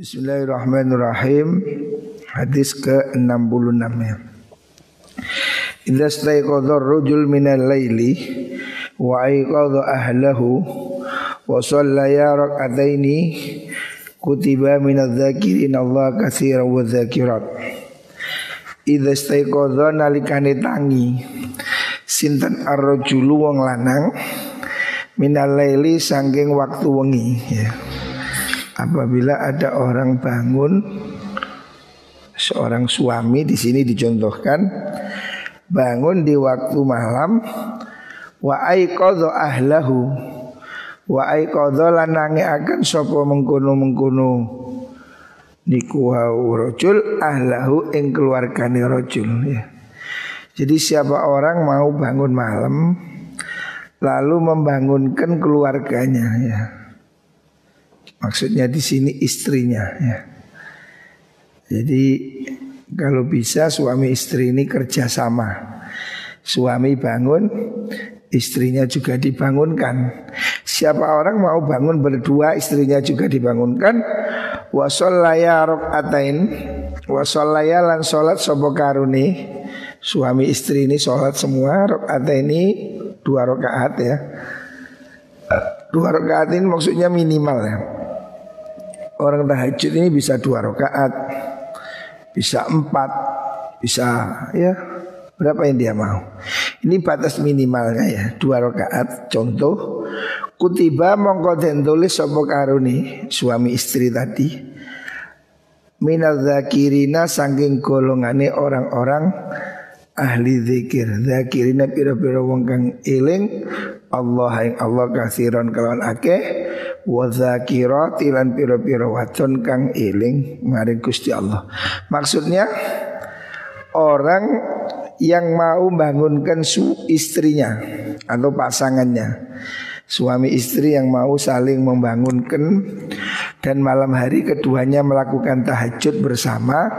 Bismillahirrahmanirrahim. Hadis ke-66 ya. Idza staiqadha ar-rajul minal laili wa ayqadha ahlahu wa shallaya rak'ataini kutiba minadz-dzakirin Allah katsiran wa dzakirat. Idza staiqadha nalikane tangi sinten ar-rajulu wong lanang minal laili saking waktu wengi ya. Apabila ada orang bangun, seorang suami di sini dicontohkan bangun di waktu malam, wa aiqadha ahlahu, wa aiqadha lanange akan sapa mengkono-mengkono niku rajul ahlahu ing keluargane rajul ya. Jadi siapa orang mau bangun malam lalu membangunkan keluarganya ya. Maksudnya di sini istrinya ya. Jadi kalau bisa suami istri ini kerjasama. Suami bangun, istrinya juga dibangunkan. Siapa orang mau bangun berdua, istrinya juga dibangunkan. Wa shallaya rak'atain, wa shallaya lan salat sapa karuni. Suami istri ini salat semua rak'ataini 2 rakaat ya. 2 rakaat ini maksudnya minimal ya. Orang tahajud ini bisa 2 rakaat, bisa 4, bisa ya berapa yang dia mau. Ini batas minimalnya ya 2 rakaat. Contoh, kutiba mongko den tulis sapa karuni suami istri tadi minadz-dzakirina saking golongane orang-orang ahli zikir. Dzakirina pira-pira wong kang eling Allah ing Allah katsiran kelawan akeh, wa dzakirati lan pira-pira wadon kang eling maring Gusti Allah. Maksudnya orang yang mau bangunkan istrinya atau pasangannya, suami istri yang mau saling membangunkan dan malam hari keduanya melakukan tahajud bersama,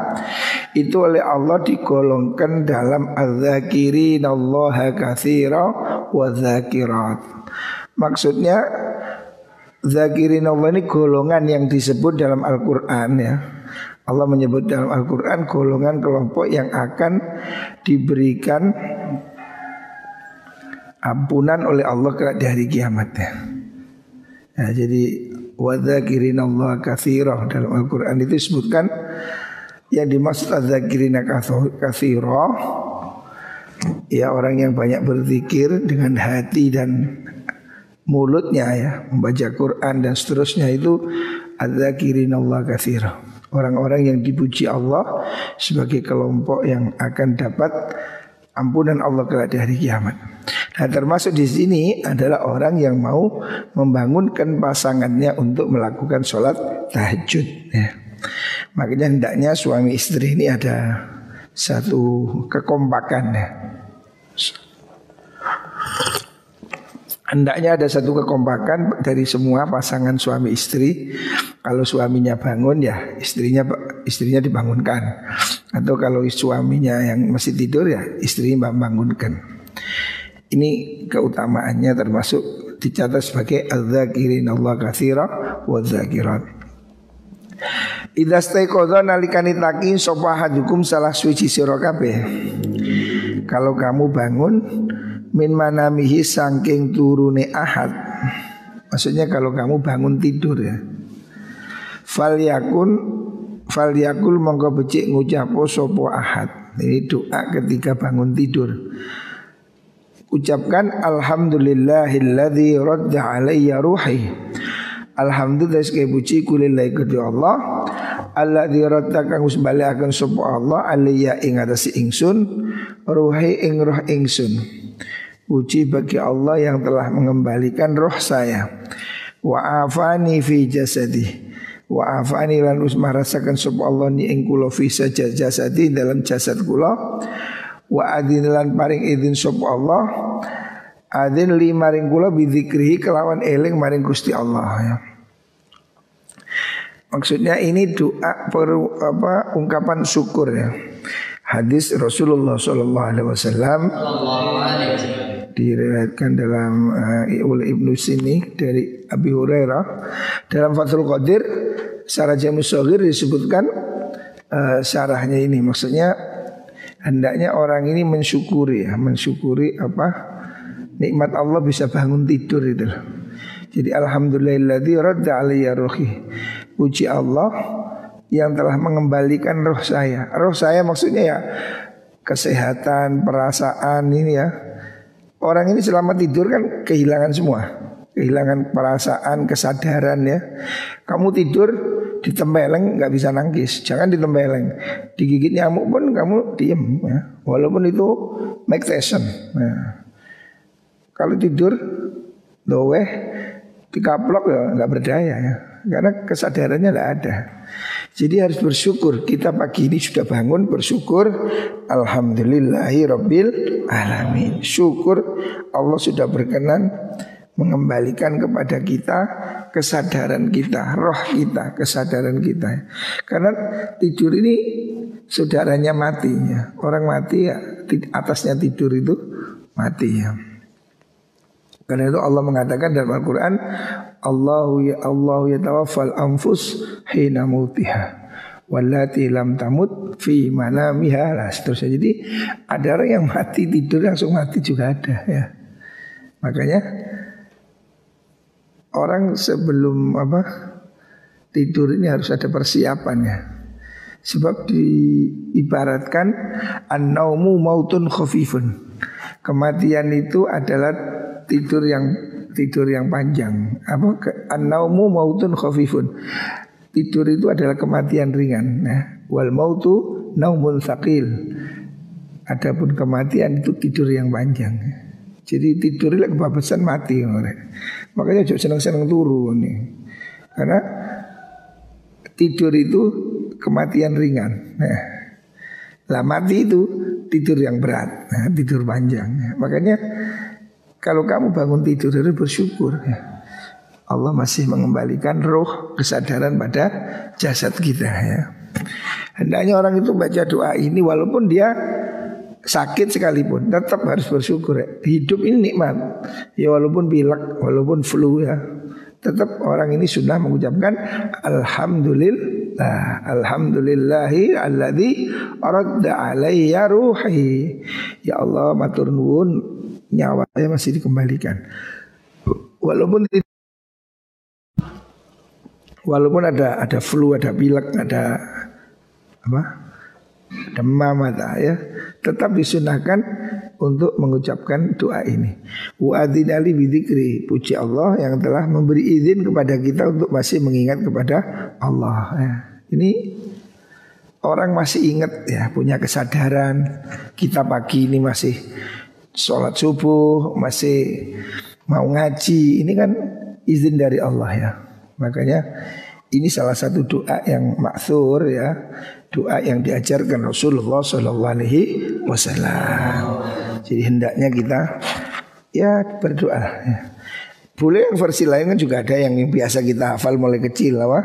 itu oleh Allah digolongkan dalam adz-dzakirinallaha katsira wa dzakirat. Maksudnya zakirin Allah ini golongan yang disebut dalam Al-Quran ya. Allah menyebut dalam Al-Quran golongan kelompok yang akan diberikan ampunan oleh Allah di hari kiamat ya. Nah, jadi wa dzakirin Allah katsira dalam Al-Quran itu disebutkan yang dimaksud adzakirina katsira ya orang yang banyak berzikir dengan hati dan mulutnya ya, membaca Quran dan seterusnya, itu adz-dzakirinallaha katsira. Orang-orang yang dipuji Allah sebagai kelompok yang akan dapat ampunan Allah kelak di hari kiamat. Nah, termasuk di sini adalah orang yang mau membangunkan pasangannya untuk melakukan sholat tahajud ya. Makanya hendaknya suami istri ini ada satu kekompakan ya. Hendaknya ada satu kekompakan dari semua pasangan suami istri. Kalau suaminya bangun ya istrinya dibangunkan. Atau kalau suaminya yang masih tidur ya istrinya membangunkan. Ini keutamaannya termasuk dicatat sebagai adz-dzakirinallaha katsira wa dzakirat. Idza staiqadha nalikani taki sapa hadukum salah suci sira kabeh. Kalau kamu bangun min manamihi saking turune ahad. Maksudnya kalau kamu bangun tidur ya. Falyakul mongko becik ngucapo sapa ahad. Ini doa ketika bangun tidur. Ucapkan alhamdulillahilladzi radda alayya ruhi. Alhamdulillah sekali puji kulillahi kedhi Allah alladzi radda kang wis balekaken sapa Allah alayya ing atase ingsun ruhi ing roh ingsun. Puji bagi Allah yang telah mengembalikan roh saya. Wa afani fi jasadi. Wa afani lan us marasakan sapa Allah ni ing kula fi jasadi dalam jasad kula. Wa adin lan paring izin sapa Allah adin li maring kula bidzikrihi kelawan eling maring Gusti Allah ya. Maksudnya ini doa ungkapan syukur ya. Hadis Rasulullah sallallahu alaihi wasallam diriwayatkan dalam oleh Ibnu Sini dari Abi Hurairah dalam Fathul Qadir, Secara Jamus Shaghir disebutkan syarahnya ini, maksudnya hendaknya orang ini mensyukuri ya, mensyukuri apa nikmat Allah bisa bangun tidur itu. Jadi alhamdulillahilladzi radda alayya ruhi. Puji Allah yang telah mengembalikan roh saya. Roh saya maksudnya ya kesehatan, perasaan ini ya. Orang ini selama tidur kan kehilangan semua. Kehilangan perasaan, kesadaran ya. Kamu tidur ditempeleng nggak bisa nangkis, jangan ditempeleng. Digigit nyamuk pun kamu diem ya. Walaupun itu Mike Tyson. Nah, kalau tidur doeh dikaplok ya nggak berdaya ya, karena kesadarannya nggak ada. Jadi harus bersyukur. Kita pagi ini sudah bangun, bersyukur. Alhamdulillahi rabbil alamin. Syukur Allah sudah berkenan mengembalikan kepada kita kesadaran kita, roh kita, kesadaran kita. Karena tidur ini saudaranya mati ya. Orang mati ya atasnya tidur itu mati ya. Karena itu Allah mengatakan dalam Al-Quran, Allahu yatawaffal anfus hina mautiha wallati lam tamut fi manamiha. Seterusnya. Jadi ada orang yang mati tidur langsung mati juga ada ya. Makanya orang sebelum tidur ini harus ada persiapannya. Sebab diibaratkan an-naumu mautun khafifun. Kematian itu adalah tidur yang panjang. An-naumu mautun khafifun. Tidur itu adalah kematian ringan. Nah, wal mautu naumun tsaqil. Adapun kematian itu tidur yang panjang. Jadi tidur lek kebabesan mati orang. Makanya jangan senang-senang turu nih. Karena tidur itu kematian ringan. Nah, lah mati itu tidur yang berat. Nah, tidur panjang. Makanya kalau kamu bangun tidur harus bersyukur ya. Allah masih mengembalikan roh kesadaran pada jasad kita ya. Hendaknya orang itu baca doa ini walaupun dia sakit sekalipun tetap harus bersyukur ya. Hidup ini nikmat ya, walaupun pilek, walaupun flu ya, tetap orang ini sudah mengucapkan alhamdulillah, alhamdulillahi alladzi radda alayya ruhi. Ya Allah matur nuwun, nyawa saya masih dikembalikan. Walaupun ada flu, ada pilek, ada demam ya, tetap disunahkan untuk mengucapkan doa ini. Wa adzinali bidzikri, puji Allah yang telah memberi izin kepada kita untuk masih mengingat kepada Allah ya. Ini orang masih ingat ya, punya kesadaran. Kita pagi ini masih sholat subuh, masih mau ngaji. Ini kan izin dari Allah ya. Makanya ini salah satu doa yang ma'thur ya, doa yang diajarkan Rasulullah SAW. Jadi hendaknya kita ya berdoa ya. Boleh yang versi lain kan juga ada yang biasa kita hafal mulai kecil apa?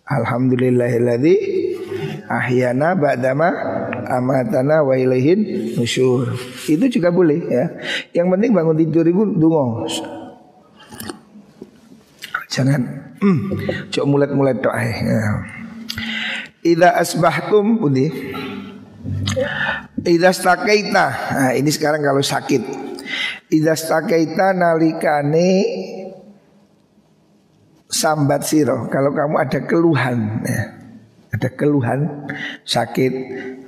Alhamdulillahilladzi ahyana ba'dama amatana wa ilaihin nusyur. Itu juga boleh ya. Yang penting bangun tidur itu dungo. Jangan cok mulet-mulet doa ya. Idza asbahtum pundi? Idza staqaita. Nah, ini sekarang kalau sakit. Idza staqaita nalikane sambat siro. Kalau kamu ada keluhan ya. Ada keluhan sakit,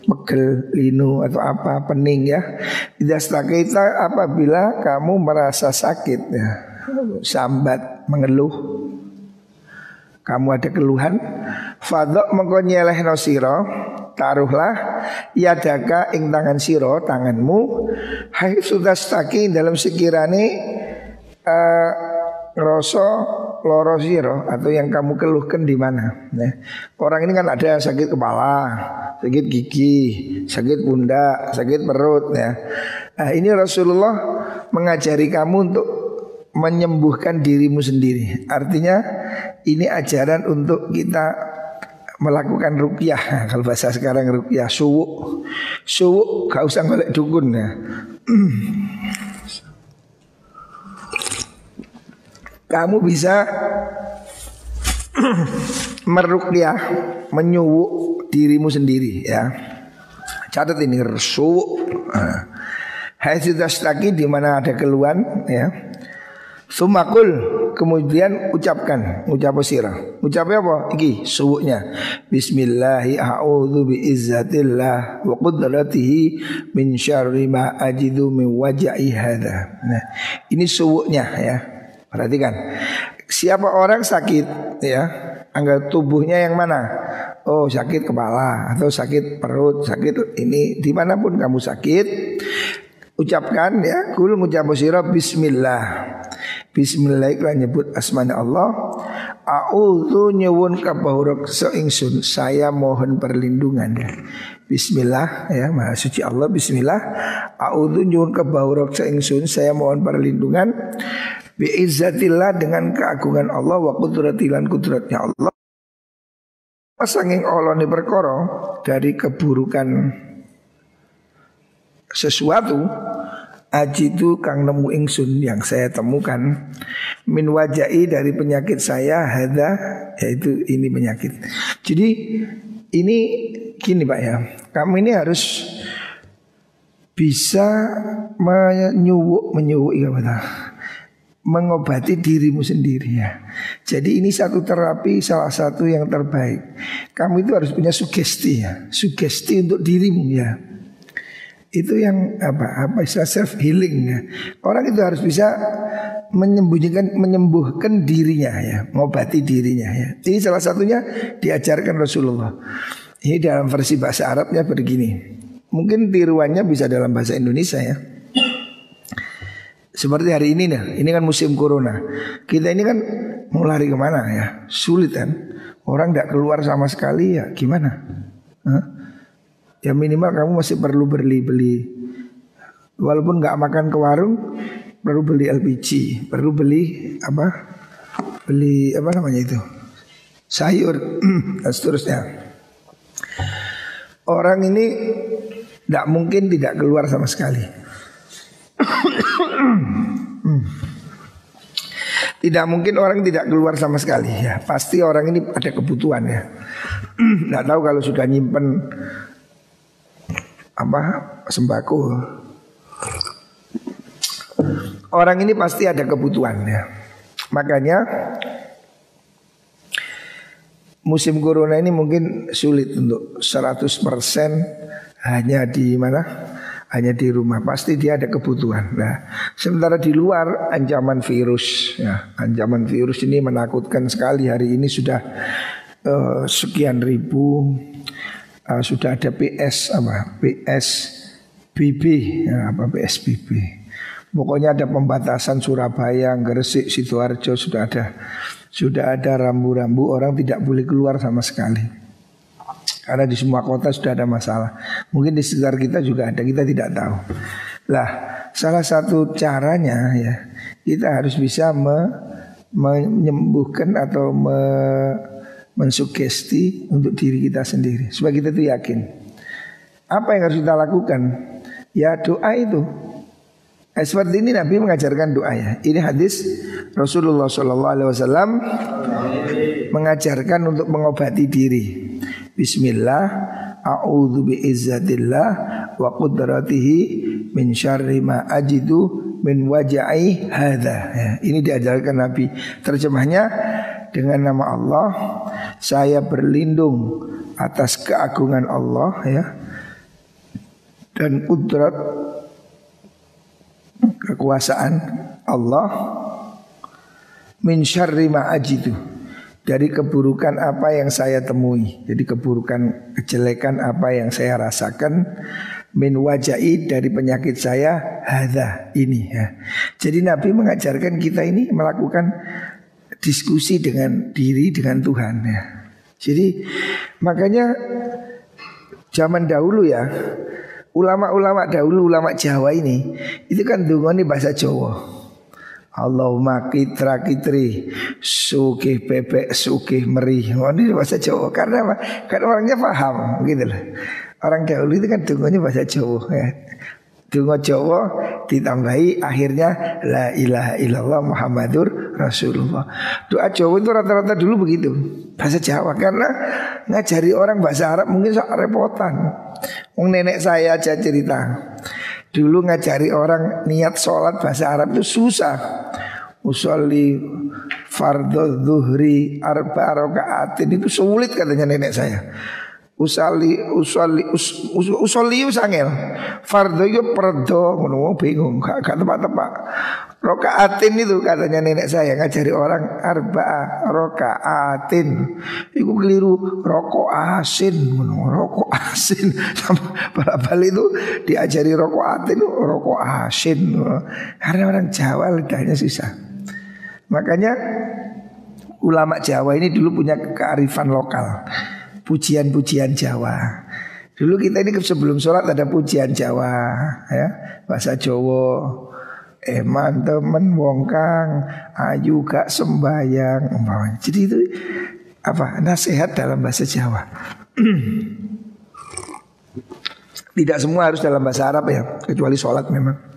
pegel, linu atau apa, pening ya. Idza staqaita apabila kamu merasa sakit ya. Sambat, mengeluh, kamu ada keluhan, fadhok mengko nyelehno sira, taruhlah yadaka ing tangan sira, tanganmu, hai sudah staki dalam sekirane ngerasa loro sira atau yang kamu keluhkan di mana. Nah, orang ini kan ada sakit kepala, sakit gigi, sakit pundak, sakit perut ya. Nah, ini Rasulullah mengajari kamu untuk menyembuhkan dirimu sendiri. Artinya ini ajaran untuk kita melakukan ruqyah. Kalau bahasa sekarang ruqyah, suwuk. Suwuk gak usah golek dukun ya. Kamu bisa meruqyah, menyuwuk dirimu sendiri ya. Catat ini suwuk. Haitsu tashtaki, di mana ada keluhan ya. Sumakul, kemudian ucapkan, ucap sirah. Ucap apa? Iki suwuknya. Bismillahi a'udzu biizzatillah wa qudratihi min syarri ma ajidu min waj'i hadza. Nah, ini suwuknya ya. Perhatikan. Siapa orang sakit ya, anggap tubuhnya yang mana? Oh, sakit kepala atau sakit perut, sakit ini dimanapun kamu sakit, ucapkan ya, kul ngucap sira bismillah. Bismillah itu nyebut asmana Allah. A'udzu nyuwun kapawuruk seingsun, saya mohon perlindungan ya. Bismillah ya, Maha Suci Allah. Bismillah. A'udzu nyuwun kapawuruk seingsun, saya mohon perlindungan biizzatillah, dengan keagungan Allah, wa qudratilan kudratnya Allah. Sanging Allah ni perkara dari keburukan sesuatu, ajidu kang nemu ingsun, yang saya temukan, min wajai, dari penyakit saya, hadza, yaitu ini penyakit. Jadi ini gini Pak ya, kamu ini harus bisa menyuwuk mengobati dirimu sendiri ya. Jadi ini satu terapi, salah satu yang terbaik. Kamu itu harus punya sugesti ya, sugesti untuk dirimu ya. Itu yang apa istilah self healing ya. Orang itu harus bisa menyembuhkan dirinya ya, mengobati dirinya ya. Ini salah satunya diajarkan Rasulullah. Ini dalam versi bahasa Arabnya begini. Mungkin tiruannya bisa dalam bahasa Indonesia ya. Seperti hari ini nih, ini kan musim corona. Kita ini kan mau lari kemana ya? Sulit kan. Orang tidak keluar sama sekali ya, gimana? Ya minimal kamu masih perlu beli. Walaupun nggak makan ke warung, perlu beli LPG, perlu beli apa namanya itu, sayur dan seterusnya. Orang ini tidak mungkin tidak keluar sama sekali. Tidak mungkin orang tidak keluar sama sekali ya. Pasti orang ini ada kebutuhan ya. Tidak tahu kalau sudah nyimpen sembako. Orang ini pasti ada kebutuhan ya. Makanya musim corona ini mungkin sulit untuk 100% hanya di mana? Hanya di rumah, pasti dia ada kebutuhan. Nah, sementara di luar ancaman virus ya, ancaman virus ini menakutkan sekali. Hari ini sudah sekian ribu, sudah ada PSBB ya, PSBB. Pokoknya ada pembatasan Surabaya, Gresik, Sidoarjo, sudah ada rambu-rambu orang tidak boleh keluar sama sekali. Karena di semua kota sudah ada masalah. Mungkin di sekitar kita juga ada, kita tidak tahu. Lah, salah satu caranya ya, kita harus bisa menyembuhkan atau mensugesti untuk diri kita sendiri, supaya kita itu yakin. Apa yang harus kita lakukan? Ya doa itu. Seperti ini Nabi mengajarkan doa ya. Ini hadis Rasulullah SAW mengajarkan untuk mengobati diri. Bismillah, a'udzu biizzatillah wa qudratihi min syarri ma ajidu min waj'i hadza. Ya, ini diajarkan Nabi. Terjemahnya, dengan nama Allah saya berlindung atas keagungan Allah ya, dan kudrat kekuasaan Allah, min syarri ma ajidu, dari keburukan apa yang saya temui. Jadi keburukan, kejelekan apa yang saya rasakan, min wajai, dari penyakit saya, hadza, ini ya. Jadi Nabi mengajarkan kita ini melakukan diskusi dengan diri, dengan Tuhan ya. Jadi makanya zaman dahulu ya, ulama-ulama dahulu, ulama Jawa ini, itu kan dungane bahasa Jawa. Allahumma kitra kitri, sugih bebek, sugih merih. Ini bahasa Jawa. Karena apa? Karena orangnya paham gitu loh. Orang dahulu itu kan dunganya bahasa Jawa ya. Dungo Jawa ditambahi akhirnya la ilaha illallah Muhammadur Rasulullah. Doa Jawa itu rata-rata dulu begitu, bahasa Jawa. Karena ngajari orang bahasa Arab mungkin sangat repotan. Nenek saya aja cerita, dulu ngajari orang niat sholat bahasa Arab itu susah. Usolli fardhu dhuhri arba rakaatin itu sulit katanya nenek saya. Usolli usangel. Fardhu itu perdo, ngono bingung, gak tepat-tepat. Rakaatin itu katanya nenek saya ngajari orang arba rakaatin. Iku keliru rokok asin, ngono rokok asin. Balik itu diajari rokaatin itu rokok asin. Karena orang Jawa lidahnya susah. Makanya ulama Jawa ini dulu punya kearifan lokal, pujian-pujian Jawa. Dulu kita ini sebelum sholat ada pujian Jawa, ya, bahasa Jawa. Eman temen wong kang ayu gak sembayang. Jadi itu apa? Nasihat dalam bahasa Jawa. Tidak semua harus dalam bahasa Arab ya, kecuali sholat memang.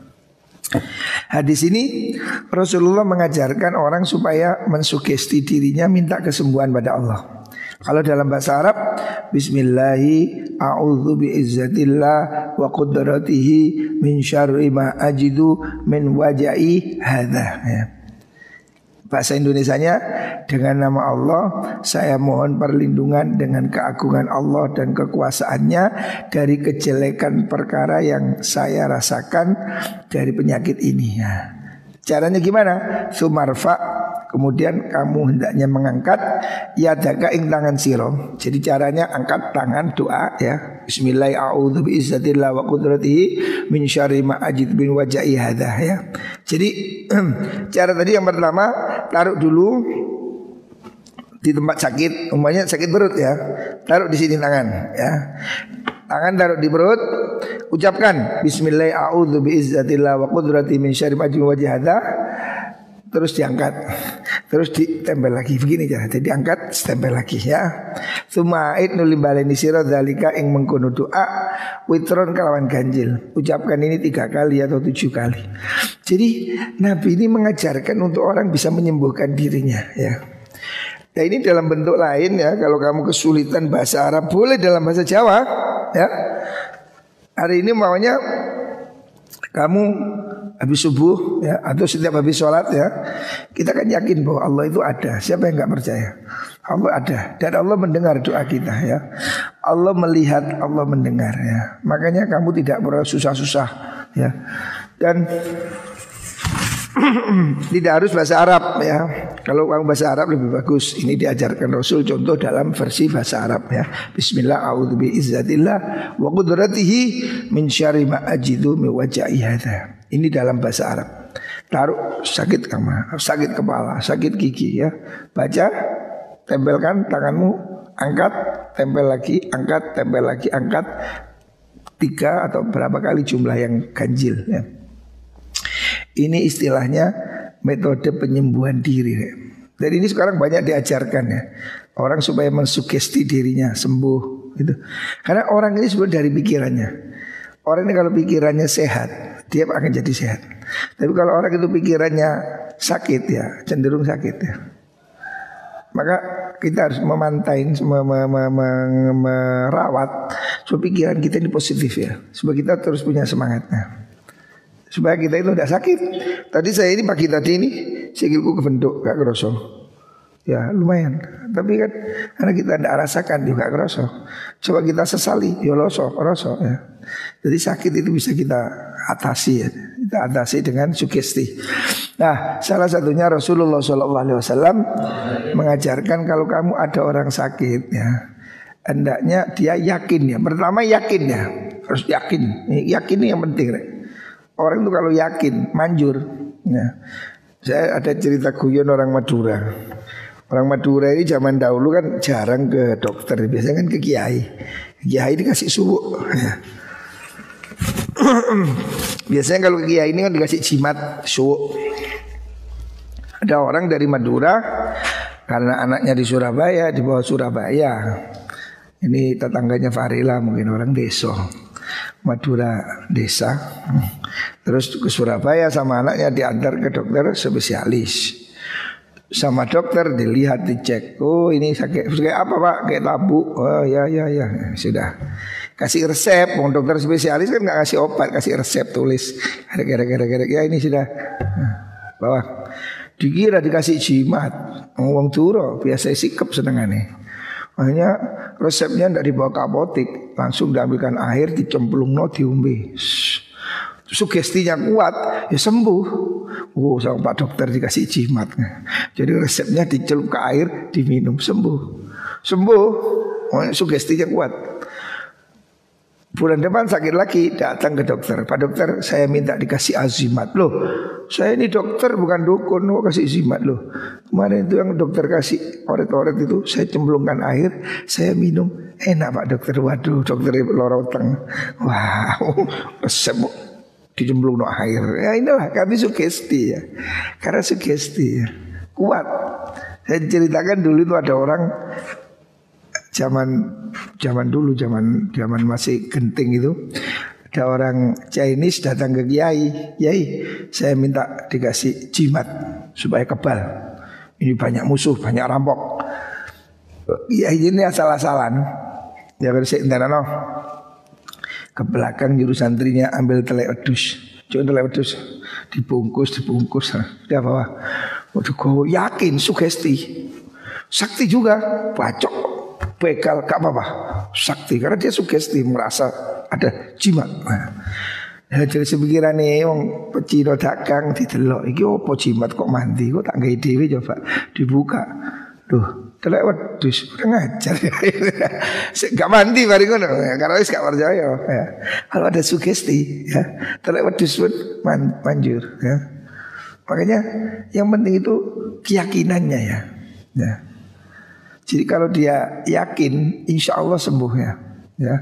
Hadis ini Rasulullah mengajarkan orang supaya mensugesti dirinya minta kesembuhan pada Allah. Kalau dalam bahasa Arab, Bismillahi a'udzu biizzatillah wa qudratihi min syarri ma ajidu min wajai hadza. Ya. Bahasa Indonesianya, dengan nama Allah saya mohon perlindungan dengan keagungan Allah dan kekuasaannya dari kejelekan perkara yang saya rasakan dari penyakit ini. Ya. Caranya gimana? Sumarfa, kemudian kamu hendaknya mengangkat yadaka ing tangan siro. Jadi caranya angkat tangan doa ya. Bismillahirrahmanirrahim. A'udzu biizzatillah wa qudratihi min syarri ma ajid bin wajai hadza ya. Jadi cara tadi yang pertama, taruh dulu di tempat sakit, umpamanya sakit perut ya. Taruh di sini tangan ya. Tangan taruh di perut, ucapkan Bismillah a'udzu biizzatillah wa qudratihi min syarri ma ajid bin wajai hadza. Terus diangkat, terus ditempel lagi begini cara. Jadi diangkat, stempel lagi ya. Suma'id nulimbaleni sira dzalika ing mengkono doa witron kalawan ganjil. Ucapkan ini 3 kali atau 7 kali. Jadi Nabi ini mengajarkan untuk orang bisa menyembuhkan dirinya ya. Nah ini dalam bentuk lain ya. Kalau kamu kesulitan bahasa Arab boleh dalam bahasa Jawa ya. Hari ini maunya kamu habis subuh ya, atau setiap habis sholat ya, kita kan yakin bahwa Allah itu ada. Siapa yang nggak percaya? Allah ada dan Allah mendengar doa kita ya. Allah melihat, Allah mendengar ya. Makanya kamu tidak perlu susah-susah ya. Dan tidak harus bahasa Arab ya. Kalau kamu bahasa Arab lebih bagus. Ini diajarkan Rasul contoh dalam versi bahasa Arab ya. Bismillah a'udzu biizzatillah wa qudratihi min syarri ma ajidu min wajai hadza. Ini dalam bahasa Arab. Taruh sakit kamu, sakit kepala, sakit gigi ya. Baca, tempelkan tanganmu, angkat, tempel lagi, angkat, tempel lagi, angkat. 3 atau berapa kali jumlah yang ganjil ya. Ini istilahnya metode penyembuhan diri ya. Dan ini sekarang banyak diajarkan ya. Orang supaya mensugesti dirinya sembuh gitu. Karena orang ini sebenarnya dari pikirannya. Orang ini kalau pikirannya sehat, dia akan jadi sehat. Tapi kalau orang itu pikirannya sakit ya, cenderung sakit ya. Maka kita harus memantai, merawat supaya pikiran kita ini positif ya. Supaya kita terus punya semangatnya. Supaya kita itu tidak sakit. Tadi saya ini pagi tadi ini sikilku kebentuk, gak kerosok. Ya lumayan. Tapi kan karena kita tidak rasakan juga kerosok. Coba kita sesali, ya rosok ya. Jadi sakit itu bisa kita atasi ya. Kita atasi dengan sugesti. Nah, salah satunya Rasulullah SAW mengajarkan kalau kamu ada orang sakit ya, hendaknya dia yakin ya. Pertama yakin ya, harus yakin. Yakin ini yang penting. Orang itu kalau yakin manjur ya. Saya ada cerita guyon orang Madura. Orang Madura ini zaman dahulu kan jarang ke dokter, biasanya kan ke kiai. Kiai dikasih suwuk ya. Biasanya kalau ke kiai ini kan dikasih jimat suwuk. Ada orang dari Madura, karena anaknya di Surabaya, di bawah Surabaya. Ini tetangganya Farila, mungkin orang desa Madura desa. Terus ke Surabaya sama anaknya diantar ke dokter spesialis. sama dokter, dilihat, dicek. Oh ini sakit apa Pak? Kayak tabu. Oh ya sudah. Kasih resep, dokter spesialis kan nggak kasih obat, kasih resep tulis. Gara-gara ya ini sudah. Bawa. Dikira dikasih jimat. Wong turo biasa sikep senengane. Makanya resepnya ndak dibawa ke apotek, langsung diambilkan air, dicemplungno, diombe. Sugestinya kuat, ya sembuh. Sama Pak dokter dikasih jimat. Jadi resepnya dicelup ke air, diminum, sembuh. Sugestinya kuat. Bulan depan sakit lagi, datang ke dokter. Pak dokter, saya minta dikasih azimat. Loh, saya ini dokter bukan dukun, kok kasih azimat loh. Kemarin itu yang dokter kasih oret-oret itu, saya cemplungkan air, saya minum. Enak Pak dokter. Waduh, dokter loroteng. Wow, resep dicemplung air. Ya inilah kami sugesti ya. Karena sugesti ya, kuat. Saya ceritakan dulu itu ada orang zaman dulu masih genting itu, ada orang Chinese datang ke Kiai, saya minta dikasih jimat supaya kebal. Ini banyak musuh, banyak rampok. Kiai ini asal-asalan. Ya kalau saya no. Ke belakang juru santrinya ambil telek wedus. Coba telek wedus dibungkus. Dia bawa. Waduh, kau yakin sugesti. Sakti juga, bacok. Bekal gak apa-apa, sakti karena dia sugesti merasa ada jimat. Nah, jadi sepikiran nih, wong pecino dagang didelok, iki opo jimat kok mandi, kok tak gawe dhewe coba dibuka. Duh, telek wedhus kurang ajar. Gak mandi mari ngono, karena wis gak percaya. Ya. Kalau ada sugesti, ya, telek wedhus pun manjur. Ya. Makanya yang penting itu keyakinannya ya. Ya. Jadi kalau dia yakin, insya Allah sembuhnya. Ya,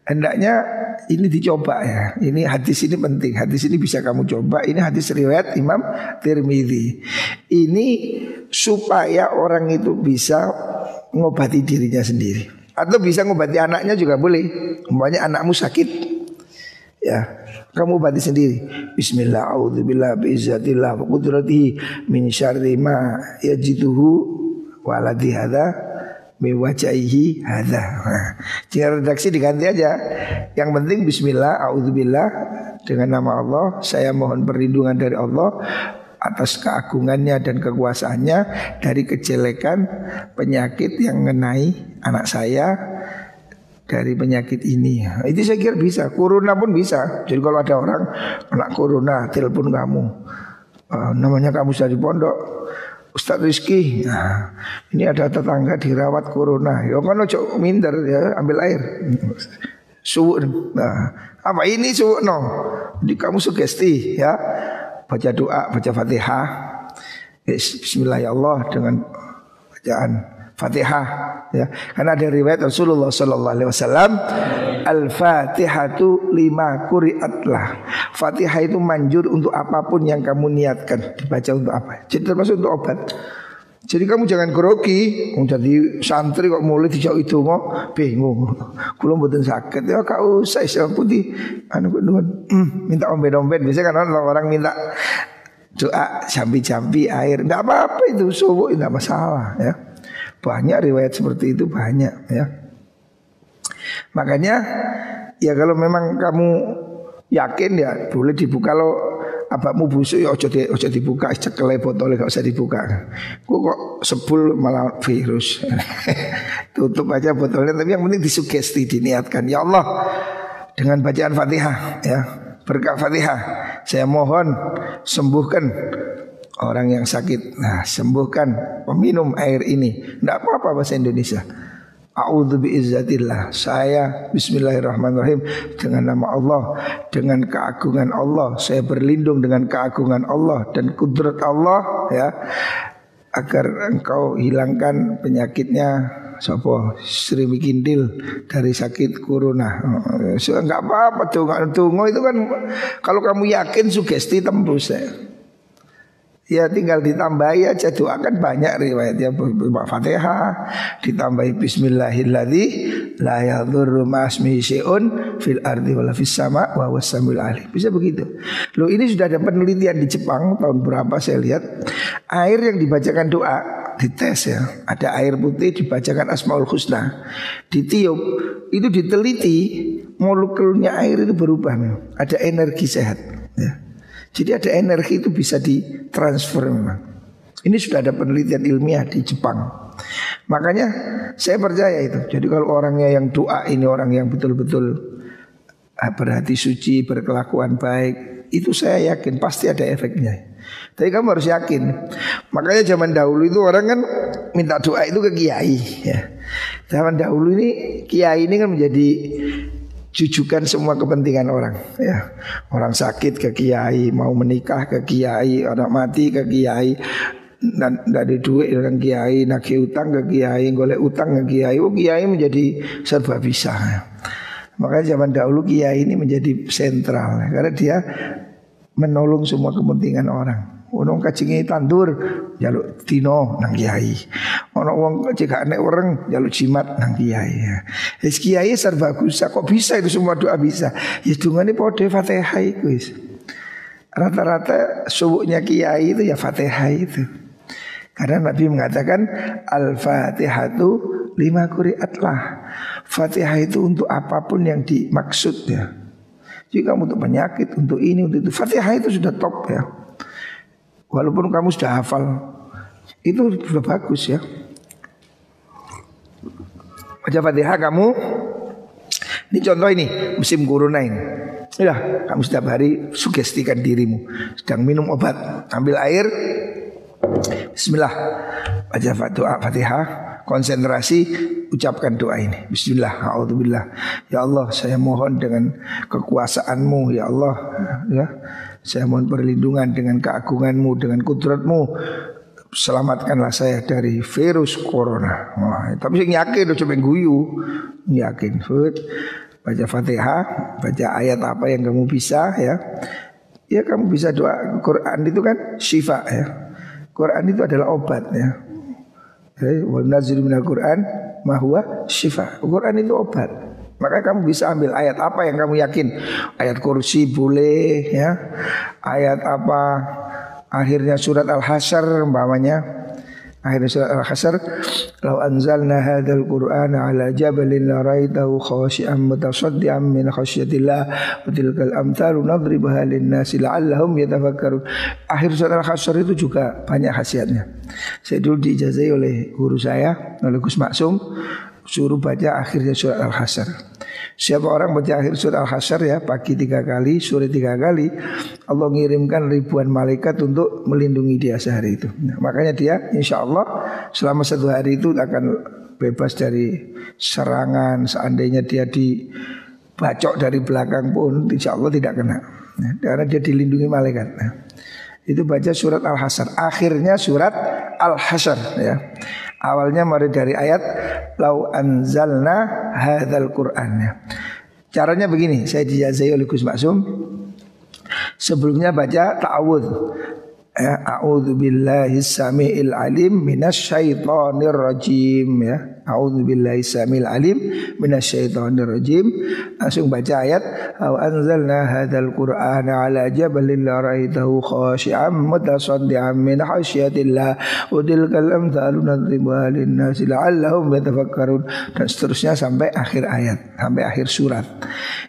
hendaknya ini dicoba ya. Ini hadis ini penting. Hadis ini bisa kamu coba. Ini hadis riwayat Imam Tirmidzi. Ini supaya orang itu bisa ngobati dirinya sendiri, atau bisa ngobati anaknya juga boleh. Umpamanya anakmu sakit, ya kamu obati sendiri. Bismillah, a'udzubillah biizzatillah wa qudratihi min syarri ma yajiduhu waladi hadza miwajaihi hadza. Jika redaksi diganti aja. Yang penting bismillah, auzubillah, dengan nama Allah saya mohon perlindungan dari Allah atas keagungannya dan kekuasaannya dari kejelekan penyakit yang mengenai anak saya dari penyakit ini. Itu saya kira bisa. Corona pun bisa. Jadi kalau ada orang kena corona, telepon kamu, namanya kamu sudah di pondok, Ustadz Rizky, nah, ini ada tetangga dirawat corona. Ya kan ojo minder ya, ambil air. Suwuk. Nah, apa ini suwuk no? Jadi kamu sugesti ya, baca doa, baca Fatihah. Bismillah ya Allah dengan bacaan Fatihah ya. Karena ada riwayat Rasulullah sallallahu alaihi wasallam, Al-Fatihatu lima quri'atlah. Fatihah itu manjur untuk apapun yang kamu niatkan, dibaca untuk apa? Jadi termasuk untuk obat. Jadi kamu jangan grogi, jadi santri kok mulai dijauh itu mau bingung. Kulo mboten sakit ya gak usah putih minta omben-omben. Biasanya kan orang minta doa jambi-jambi air, enggak apa-apa itu, subuh enggak masalah ya. Banyak riwayat seperti itu, banyak ya. Makanya ya kalau memang kamu yakin ya boleh dibuka. Kalau abakmu busuk ya ojo dibuka, cekel botolnya gak usah dibuka. Kok sebul malah virus. Tutup aja botolnya. Tapi yang penting disugesti, diniatkan. Ya Allah, dengan bacaan Fatihah ya, berkah Fatihah saya mohon sembuhkan orang yang sakit. Nah, sembuhkan peminum air ini. Tidak apa-apa bahasa Indonesia. A'udzu biizzatillah. Saya bismillahirrahmanirrahim, dengan nama Allah, dengan keagungan Allah, saya berlindung dengan keagungan Allah dan kudrat Allah ya, agar engkau hilangkan penyakitnya sapa Sri Mikindil dari sakit corona. So, enggak apa-apa tunggu itu kan kalau kamu yakin sugesti tembus ya. Ya tinggal ditambahi aja, doakan banyak riwayatnya. Fatihah ditambahi bismillahilladzi la yadhurru ma'asmihi syai'un fil ardi wala fis sama' wa huwas samiul alim. Bisa begitu. Loh, ini sudah ada penelitian di Jepang tahun berapa saya lihat. Air yang dibacakan doa dites ya. Ada air putih dibacakan Asmaul Husna. Ditiup, itu diteliti molekulnya air itu berubah. Ada energi sehat ya. Jadi ada energi itu bisa ditransfer memang. Ini sudah ada penelitian ilmiah di Jepang. Makanya saya percaya itu. Jadi kalau orangnya yang doa ini orang yang betul-betul berhati suci, berkelakuan baik, itu saya yakin pasti ada efeknya. Tapi kamu harus yakin. Makanya zaman dahulu itu orang kan minta doa itu ke kiai ya. Zaman dahulu ini kiai ini kan menjadi jujukan semua kepentingan orang ya. Orang sakit ke kiai, mau menikah ke kiai, anak mati ke kiai, dan dari duit dengan kiai, nagih utang ke kiai, golek utang ke kiai. Oh, kiai menjadi serba bisa ya. Makanya zaman dahulu kiai ini menjadi sentral ya, karena dia menolong semua kepentingan orang. Orang kacingi tandur jaluk dino nang kiai. Orang wong jika nek orang jaluk jimat nang kiai ya. Wis kiai serba bisa, kok bisa itu semua doa bisa. Ya dungane padha Fatihah iku wis. Rata-rata subuhnya kiai itu ya Fatihah itu. Karena Nabi mengatakan Al-Fatihatu lima quri'atlah. Fatihah itu untuk apapun yang dimaksud ya. Jika kamu untuk penyakit, untuk ini, untuk itu, Fatihah itu sudah top ya. Walaupun kamu sudah hafal, itu sudah bagus ya. Baca Fatihah kamu. Ini contoh ini musim corona ini. Ya, kamu setiap hari sugestikan dirimu sedang minum obat, ambil air, bismillah, baca doa Fatihah, konsentrasi, ucapkan doa ini. Bismillah, a'udzubillah. Ya Allah, saya mohon dengan kekuasaanmu, ya Allah, ya. Saya mohon perlindungan dengan keagunganmu, dengan kudratmu. Selamatkanlah saya dari virus corona. Wah, tapi saya yakin, udah coba guyu, yakin. Baca Fatihah, baca ayat apa yang kamu bisa ya. Ya kamu bisa doa. Quran itu kan syifa ya. Quran itu adalah obat ya. Wa nazzil minal Quran ma huwa syifa. Quran itu obat. Maka kamu bisa ambil ayat apa yang kamu yakin. Ayat kursi boleh ya. Ayat apa akhirnya surat Al-Hasyr umpamanya. Akhirnya surat Al-Hasyr, "Lau anzalna hadzal Qur'ana 'ala jabalin la ra'aitahu khashi'an mutasaddian min khasyatillah wa tilkal amthalu nadribuha lin-nasi la'allahum yatafakkarun." Akhir surat Al-Hasyr itu juga banyak khasiatnya. Saya dulu diijazai oleh guru saya, oleh Gus Maksum, suruh baca akhirnya surat Al-Hasyr. Siapa orang baca akhir surat Al-Hasyr ya, pagi 3 kali, sore 3 kali, Allah ngirimkan ribuan malaikat untuk melindungi dia sehari itu. Nah, makanya dia insya Allah selama 1 hari itu akan bebas dari serangan. Seandainya dia dibacok dari belakang pun insya Allah tidak kena, nah, karena dia dilindungi malaikat. Nah, itu baca surat Al-Hasyr. Akhirnya surat Al-Hasyr ya. Awalnya mulai dari ayat lau anzalna hadzal Qur'an ya. Caranya begini, saya dijazai oleh Gus Maksum. Sebelumnya baca ta'awudz. Ya, a'udzu billahis samiil alim minasyaitonir rajim ya. A'udzu billahis samiil alim minasyaitonir rajim. Langsung baca ayat au anzalna hadzal qur'ana 'ala jabalin la ra'aitahu khashi'an mutasaddian min khasyatillah wa tilkal amthalu nadribuha lin-nasi la'allahum yatafakkarun, dan seterusnya sampai akhir ayat, sampai akhir surat.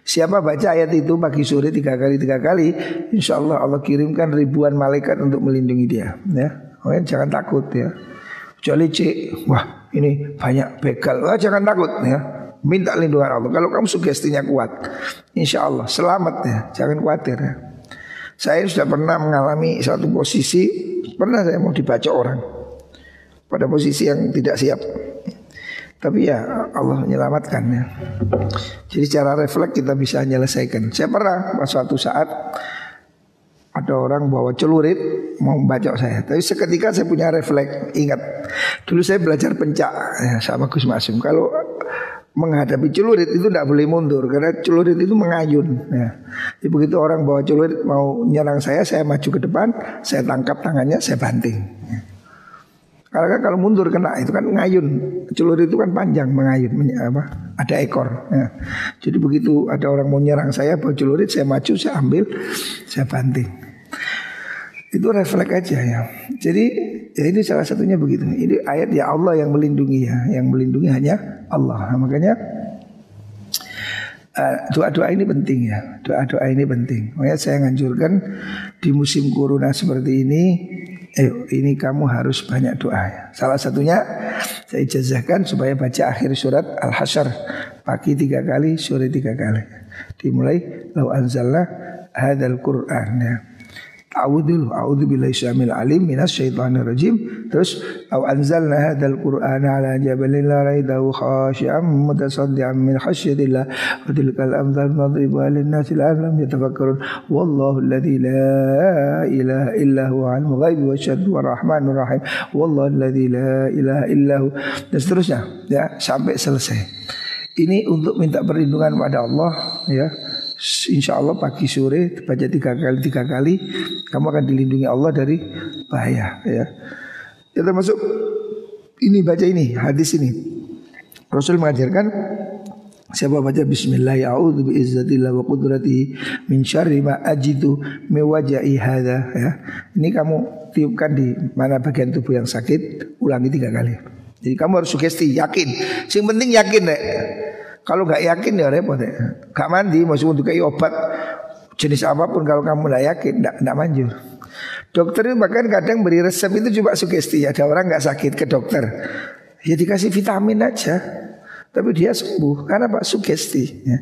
Siapa baca ayat itu pagi sore 3 kali, insyaallah Allah kirimkan ribuan malaikat untuk melindungi dia ya. Oh, jangan takut ya. Kecuali wah ini banyak begal, wah jangan takut ya. Minta lindungan Allah. Kalau kamu sugestinya kuat, insya Allah selamat ya. Jangan khawatir ya. Saya sudah pernah mengalami satu posisi, pernah saya mau dibaca orang pada posisi yang tidak siap. Tapi ya Allah menyelamatkan ya. Jadi secara refleks kita bisa menyelesaikan. Saya pernah suatu saat ada orang bawa celurit mau membacok saya. Tapi seketika saya punya refleks. Ingat, dulu saya belajar pencak ya, sama Gus Maksum. Kalau menghadapi celurit itu tidak boleh mundur, karena celurit itu mengayun ya. Jadi begitu orang bawa celurit mau nyerang saya maju ke depan, saya tangkap tangannya, saya banting ya. Kalau mundur kena, itu kan ngayun. Celurit itu kan panjang, mengayun apa? ada ekor ya. Jadi begitu ada orang mau nyerang saya bawa celurit, saya maju, saya ambil, saya banting. Itu refleks aja ya. Jadi ya ini salah satunya begitu. Ini ayat ya Allah yang melindungi ya. Yang melindungi hanya Allah. Nah, makanya doa-doa ini penting ya. Doa-doa ini penting. Makanya saya nganjurkan di musim corona seperti ini, ini kamu harus banyak doa ya. Salah satunya saya ijazahkan supaya baca akhir surat Al-Hasyr, pagi 3 kali, sore 3 kali. Dimulai lau anzalna hadzal Qur'an ya. A'udzu billahi syamil alim minasyaitonir rajim. Terus au anzalna hadzal qur'ana ala jabalin la raidahu khashi'an mutasaddian min khasyatillah wa tilkal amthal nadribuha lin-nasi la'allahum yatafakkarun wallahu alladzi la ilaha illa huwa alimul ghaibi wasyahadati warrahmanur rahim wallahu alladzi la ilaha illa hu, dan seterusnya ya sampai selesai. Ini untuk minta perlindungan pada Allah ya. Insya Allah pagi sore baca 3 kali kamu akan dilindungi Allah dari bahaya ya. Ya termasuk ini baca ini hadis ini. Rasul mengajarkan siapa baca bismillah a'udzu biizzatillah wa qudratihi min syarri ma ajidu min wajhi hadza ya. Ini kamu tiupkan di mana bagian tubuh yang sakit, ulangi 3 kali. Jadi kamu harus sugesti, yakin. Yang penting yakin deh. Kalau nggak yakin ya repot ya. Gak mandi, maksud untuk kayak obat jenis apapun kalau kamu nggak yakin, nggak manjur. Dokter itu bahkan kadang beri resep itu cuma sugesti. Ada orang nggak sakit ke dokter, ya dikasih vitamin aja, tapi dia sembuh karena pak sugesti. Ya.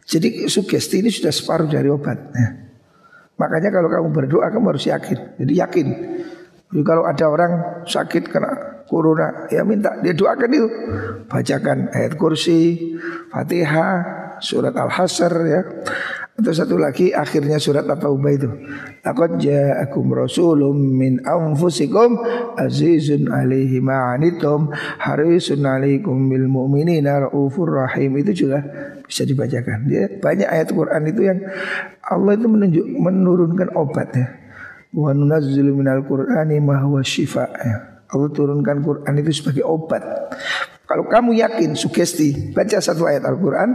Jadi sugesti ini sudah separuh dari obat. Ya. Makanya kalau kamu berdoa kamu harus yakin. Jadi yakin. Jadi kalau ada orang sakit kena corona, ya minta dia doakan itu, bacakan ayat kursi, Fatihah, surat Al-Hasyr ya. Atau satu lagi akhirnya surat At-Taubah itu. Laqad ja'akum rasulun min anfusikum azizun 'alaihi ma 'anittum harisun 'alaikum bil mu'minina raufur rahim. Itu juga bisa dibacakan. Dia banyak ayat Quran itu yang Allah itu menurunkan obat ya. Wa nunazzilu minal Qur'ani ma huwa shifaa ya. Allah turunkan Quran itu sebagai obat. Kalau kamu yakin, sugesti, baca satu ayat Al-Quran,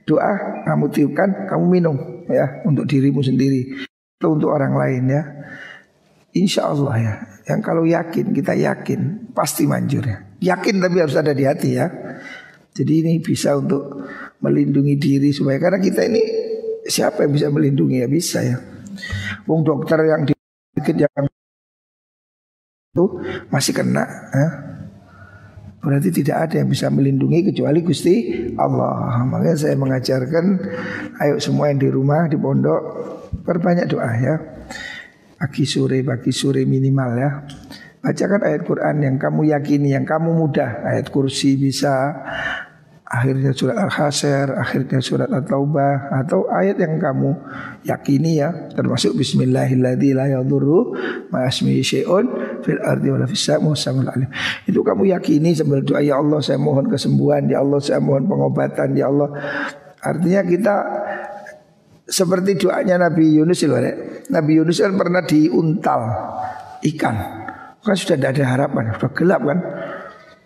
doa, kamu tiupkan, kamu minum ya untuk dirimu sendiri atau untuk orang lain ya. Insya Allah ya. Yang kalau yakin, kita yakin pasti manjur ya. Yakin tapi harus ada di hati ya. Jadi ini bisa untuk melindungi diri supaya, karena kita ini siapa yang bisa melindungi ya, bisa ya. Wong dokter yang dikit yang itu masih kena ya. Berarti tidak ada yang bisa melindungi kecuali Gusti Allah. Makanya saya mengajarkan, ayo semua yang di rumah, di pondok, perbanyak doa ya. Pagi sore minimal ya. Bacakan ayat Quran yang kamu yakini, yang kamu mudah. Ayat kursi bisa, akhirnya surat Al-Hasyr, akhirnya surat At-Taubah, atau ayat yang kamu yakini ya, termasuk bismillahilladzi la yadurru ma ismihi syai'un fil ardi wala fis sama'i alim. Itu kamu yakini sambil doa, ya Allah saya mohon kesembuhan, ya Allah saya mohon pengobatan, ya Allah. Artinya kita seperti doanya Nabi Yunus loh. Nabi Yunus kan pernah diuntal ikan. Kan sudah tidak ada harapan, sudah gelap kan.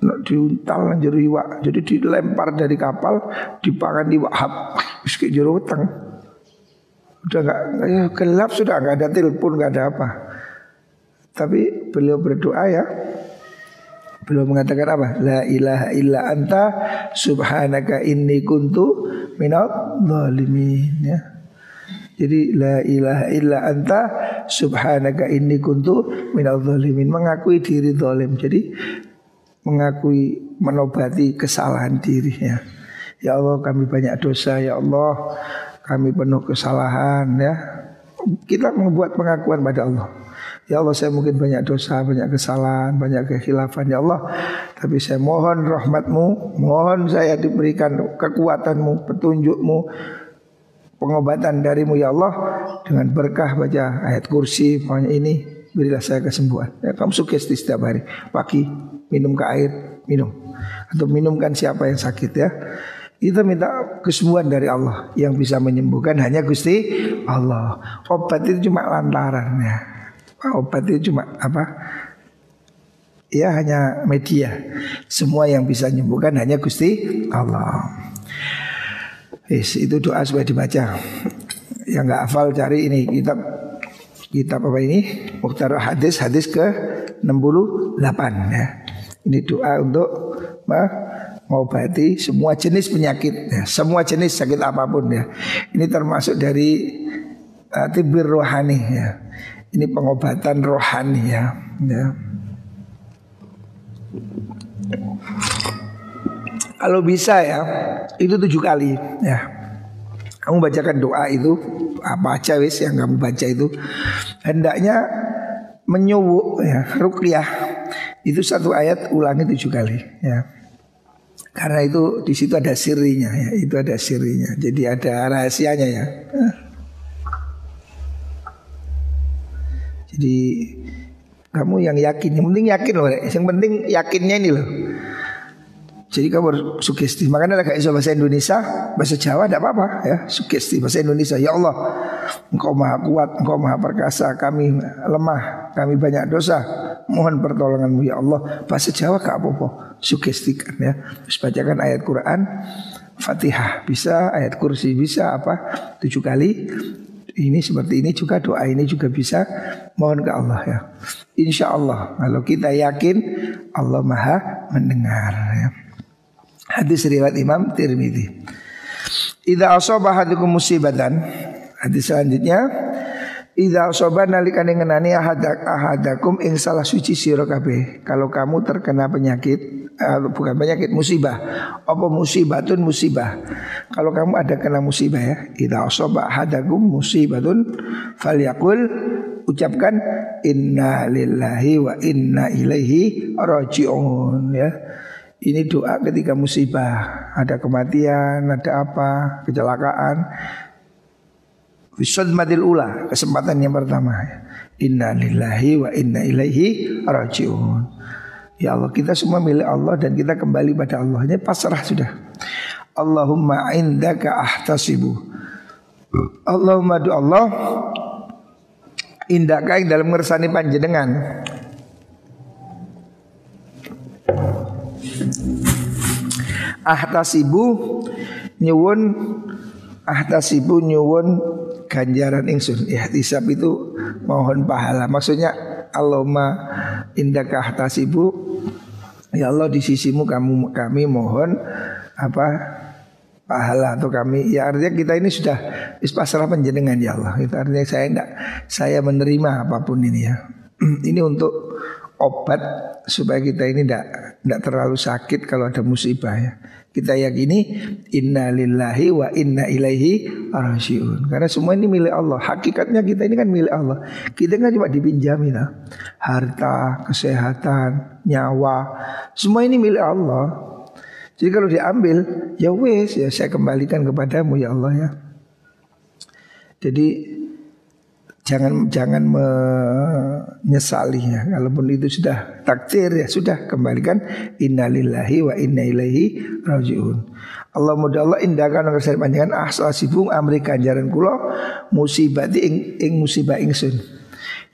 Diuntal njero iwak, jadi dilempar dari kapal, dipangan iwak hap, wis jero weteng. Udah enggak ya, gelap sudah, enggak ada telepon, enggak ada apa. Tapi beliau berdoa ya. Beliau mengatakan apa? La ilaha illa anta subhanaka inni kuntu minadh dhalimin ya. Jadi la ilaha illa anta subhanaka inni kuntu minadh dhalimin, mengakui diri zalim. Jadi mengakui, menobati kesalahan diri ya. Ya Allah kami banyak dosa, ya Allah kami penuh kesalahan ya. Kita membuat pengakuan pada Allah. Ya Allah saya mungkin banyak dosa, banyak kesalahan, banyak kekhilafan ya Allah. Tapi saya mohon rahmatmu, mohon saya diberikan kekuatanmu, petunjukmu, pengobatan darimu ya Allah. Dengan berkah baca ayat kursi, pokoknya ini berilah saya kesembuhan ya. Kamu sugesti setiap hari, pagi minum ke air, minum. Atau minumkan siapa yang sakit ya. Kita minta kesembuhan dari Allah. Yang bisa menyembuhkan hanya Gusti Allah. Obat itu cuma lantaran ya. Obat itu cuma apa? ya hanya media. Semua yang bisa menyembuhkan hanya Gusti Allah. Itu doa supaya dibaca. Yang nggak hafal cari ini kitab apa ini? Mukhtar hadis ke 68 ya. Ini doa untuk mengobati semua jenis penyakit ya. Semua jenis sakit apapun ya. Ini termasuk dari tibir rohani ya. Ini pengobatan rohani ya. Kalau bisa ya, itu 7 kali ya. Kamu bacakan doa itu apa aja wis yang kamu baca itu, hendaknya menyuwuk ya, ruqyah. Itu satu ayat ulangi 7 kali ya. Karena itu di situ ada sirinya ya, itu ada sirinya. Jadi ada rahasianya ya. Jadi kamu yang yakin, yang penting yakin loh, yang penting yakinnya ini loh. Jadi kamu harus sugesti. Makanya gak iso bahasa Indonesia, bahasa Jawa tidak apa-apa ya. Sugesti bahasa Indonesia. Ya Allah, Engkau maha kuat, Engkau maha perkasa. Kami lemah, kami banyak dosa. Mohon pertolonganmu ya Allah. Bahasa Jawa gak apa-apa, sugestikan ya. Terus bacakan ayat Quran, Fatihah bisa, ayat kursi bisa, apa 7 kali. Ini seperti ini juga, doa ini juga bisa. Mohon ke Allah ya. Insya Allah kalau kita yakin Allah maha mendengar ya. Hadis riwayat Imam Tirmidzi. Idza asaba ahadukum musibatan. Hadis selanjutnya, idza asaba nalikane ngenani ahadakum ing salah suci sira kabeh. Kalau kamu terkena penyakit, bukan penyakit, musibah. Apa musibatun musibah. Kalau kamu ada kena musibah ya, idza asaba ahadakum musibatun falyaqul, ucapkan inna lillahi wa inna ilaihi raji'un ya. Ini doa ketika musibah, ada kematian, ada apa, kecelakaan. Fisodmatil ula, kesempatan yang pertama. Inna lillahi wa inna ilaihi raji'un. Ya Allah, kita semua milik Allah dan kita kembali pada Allah. Ini pasrah sudah. Allahumma indaka ahtasibu. Allahumma du Allah indaka yang dalam ngersani panjenengan. Ahtasibu nyuwun ganjaran ingsun. Ihtisab itu mohon pahala. Maksudnya Allahumma indaka ahtasibu, ya Allah di sisimu kami mohon apa pahala atau kami, ya artinya kita ini sudah pasrah panjenengan ya Allah. Itu artinya saya menerima apapun ini ya. Ini untuk obat supaya kita ini tidak terlalu sakit kalau ada musibah ya. Kita yakini inna lillahi wa inna ilaihi raji'un. Karena semua ini milik Allah. Hakikatnya kita ini kan milik Allah. Kita kan cuma dipinjami lah. Harta, kesehatan, nyawa, semua ini milik Allah. Jadi kalau diambil, ya wes ya saya kembalikan kepadamu ya Allah ya. Jadi jangan menyesali ya. Kalaupun itu sudah takdir ya sudah, kembalikan innalillahi wa inna ilaihi raji'un. Allah mudah Allah indaka ngersani panjenengan ahsasibung amri ganjaran kula musibati ing musibah ingsun.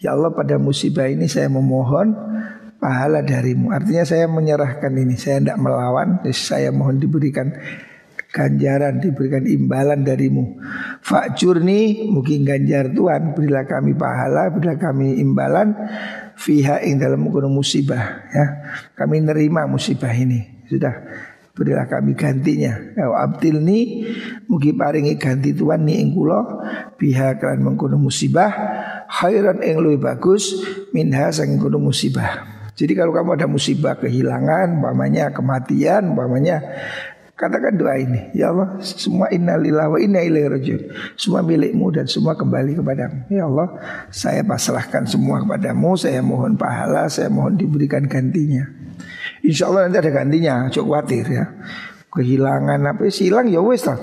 Ya Allah, pada musibah ini saya memohon pahala darimu. Artinya saya menyerahkan ini, saya tidak melawan, saya mohon diberikan ganjaran, diberikan imbalan darimu. Fa'jurni, mungkin ganjar Tuhan, berilah kami pahala, berilah kami imbalan fiha ing dalam mengkono musibah ya. Kami nerima musibah ini. Sudah, berilah kami gantinya. Ya abdilni, mugi paringi ganti Tuhan ni ing kula biha kan mengkono musibah khairan ing luwih bagus minha saking kono musibah. Jadi kalau kamu ada musibah, kehilangan, umpamanya kematian, umpamanya, katakan doa ini, ya Allah, semua innalillahi wa inna ilaihi raji'un. Semua milikmu dan semua kembali kepadamu. Ya Allah, saya pasrahkan semua kepadamu. Saya mohon pahala, saya mohon diberikan gantinya. Insya Allah nanti ada gantinya, cukup khawatir ya. Kehilangan apa sih, hilang ya wes lah.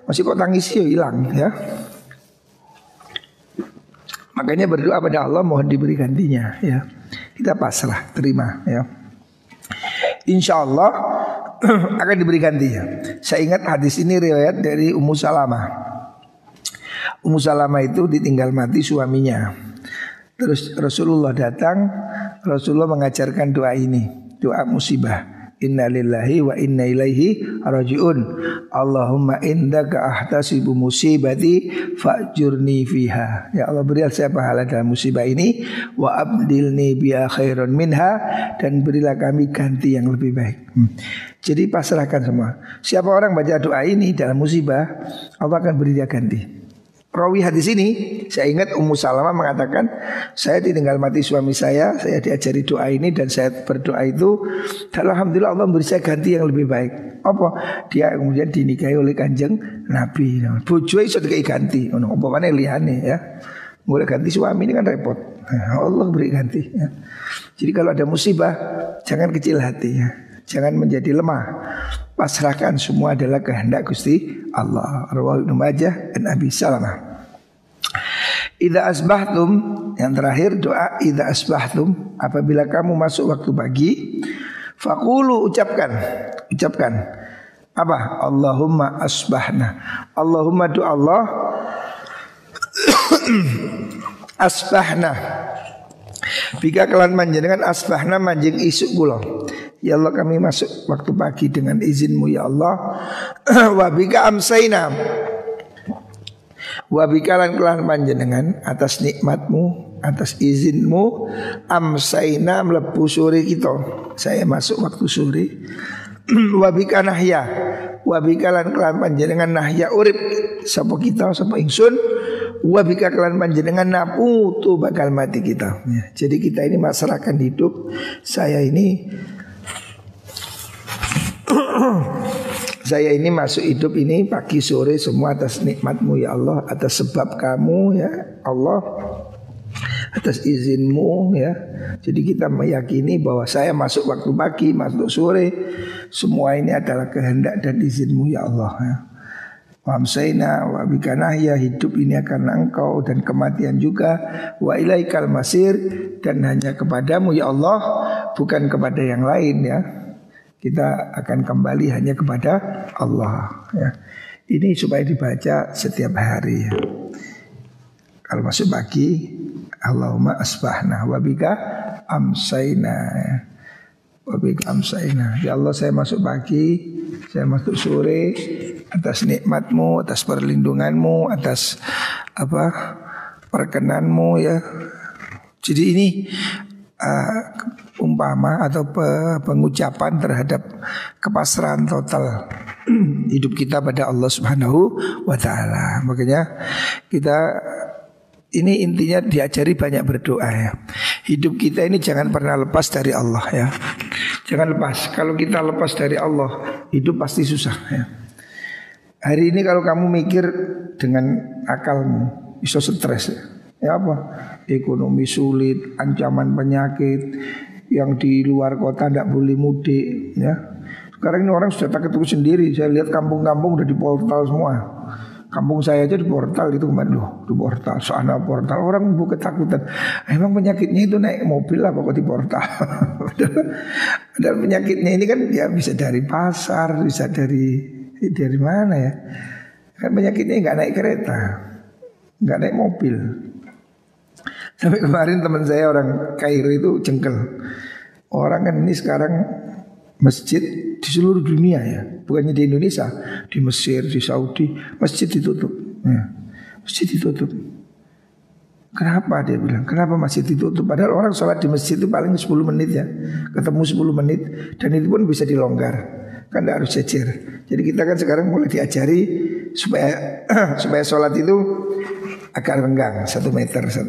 Masih kok tangis ya hilang ya. Makanya berdoa pada Allah, mohon diberi gantinya ya. Kita pasrah, terima ya. Insya Allah akan diberi gantinya. Saya ingat hadis ini riwayat dari Ummu Salamah. Ummu Salamah itu ditinggal mati suaminya. Terus Rasulullah datang, Rasulullah mengajarkan doa ini, doa musibah. Inna lillahi wa inna ilaihi raji'un. Allahumma indaka ahtasibu musibati fa'jurni fiha. Ya Allah, berilah saya pahala dalam musibah ini, wa abdilni biha khairan minha, dan berilah kami ganti yang lebih baik. Jadi pasrahkan semua. Siapa orang baca doa ini dalam musibah, Allah akan beri dia ganti. Rawi hadis ini, saya ingat Ummu Salamah mengatakan, saya ditinggal mati suami saya diajari doa ini dan saya berdoa itu, dan alhamdulillah Allah memberi saya ganti yang lebih baik. Apa? Dia kemudian dinikahi oleh Kanjeng Nabi. Bojo iso dikai ganti, ono apa maneh liyane ya. Boleh ganti suami ini kan repot. Allah beri ganti ya. Jadi kalau ada musibah, jangan kecil hati ya. Jangan menjadi lemah. Pasrahkan, semua adalah kehendak Gusti Allah. Rawahu Ibnu Majah dan Abi Salamah. Idza asbahtum, yang terakhir doa idza asbahtum, apabila kamu masuk waktu pagi, faqulu, ucapkan apa? Allahumma asbahna. Allahumma doa Allah asbahna. Bika kelan manjenengan asbahna manjing isuk kula. Ya Allah, kami masuk waktu pagi dengan izinmu ya Allah. Wa bika amsaina. Wa bika lan kelan panjenengan atas nikmatmu, atas izinmu, amsaina mlebu sore kita. Saya masuk waktu sore. Wa bika nahya. Wa bika lan kelan panjenengan nahya urip sapa kita, sapa ingsun. Wa bika kelan panjenengan naputu bakal mati kita ya. Jadi kita ini masyarakat hidup. Saya ini saya ini masuk hidup ini pagi sore semua atas nikmatmu ya Allah, atas sebab kamu ya Allah, atas izinmu ya. Jadi kita meyakini bahwa saya masuk waktu pagi, masuk sore, semua ini adalah kehendak dan izinmu ya Allah ya. Wamsaina wa bikanahya, hidup ini karena engkau dan kematian juga. Wa ilaikal masir, dan hanya kepadamu ya Allah, bukan kepada yang lain ya. Kita akan kembali hanya kepada Allah ya. Ini supaya dibaca setiap hari ya. Kalau masuk pagi, Allahumma asbahna wa bika amsaina ya. Wa bika amsaina. Ya Allah, saya masuk pagi, saya masuk sore, atas nikmatmu, atas perlindunganmu, atas perkenanmu ya. Jadi ini umpama atau pengucapan terhadap kepasrahan total hidup kita pada Allah Subhanahu wa taala. Makanya kita ini intinya diajari banyak berdoa ya. Hidup kita ini jangan pernah lepas dari Allah ya. Jangan lepas. Kalau kita lepas dari Allah, hidup pasti susah ya. Hari ini kalau kamu mikir dengan akalmu, bisa stres ya. Ya apa? Ekonomi sulit, ancaman penyakit, yang di luar kota tidak boleh mudik ya. Sekarang ini orang sudah takut sendiri. Saya lihat kampung-kampung udah di portal semua. Kampung saya aja di portal itu kemarin loh, di portal, sana portal, orang buka ketakutan. Emang penyakitnya itu naik mobil apa kok di portal? Dan penyakitnya ini kan ya bisa dari pasar, bisa dari mana ya? Kan penyakitnya nggak naik kereta, nggak naik mobil. Sampai kemarin teman saya orang Kairo itu jengkel. Orang kan ini sekarang masjid di seluruh dunia ya, bukannya di Indonesia, di Mesir, di Saudi, masjid ditutup ya. Masjid ditutup. Kenapa dia bilang? Kenapa masjid ditutup? Padahal orang sholat di masjid itu paling 10 menit ya, ketemu 10 menit, dan itu pun bisa dilonggar, kan tidak harus jejer. Jadi kita kan sekarang mulai diajari supaya sholat itu agak renggang 1